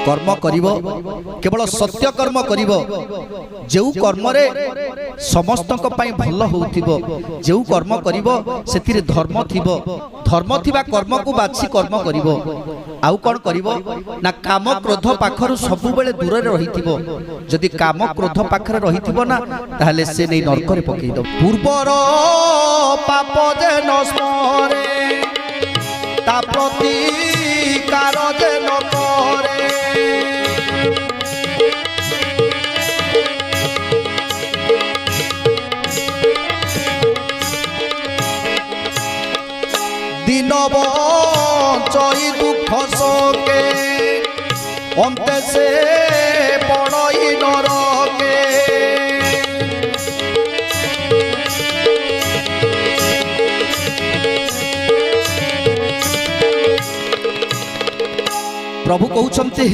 कर्म करिवो केवल सत्य कर्म करिवो जेउ कर्म रे समस्तक पई भल होउथिबो जेउ कर्म करिवो सेतिरे धर्म थिबो धर्म थिबा कर्म को बाछि कर्म करिवो आउ कोन करिवो ना काम क्रोध पाखरु सब बेले दूर रे रहिथिबो जदि काम क्रोध पाखरे रहिथिबो ना ताहले से नै नरक रे पकई दो पूर्वर पाप जे नस्मरे ता प्रति कार जे न करे दिन बंचई दुख सके अंते से पड़ई नरके प्रभु कहउछन्ते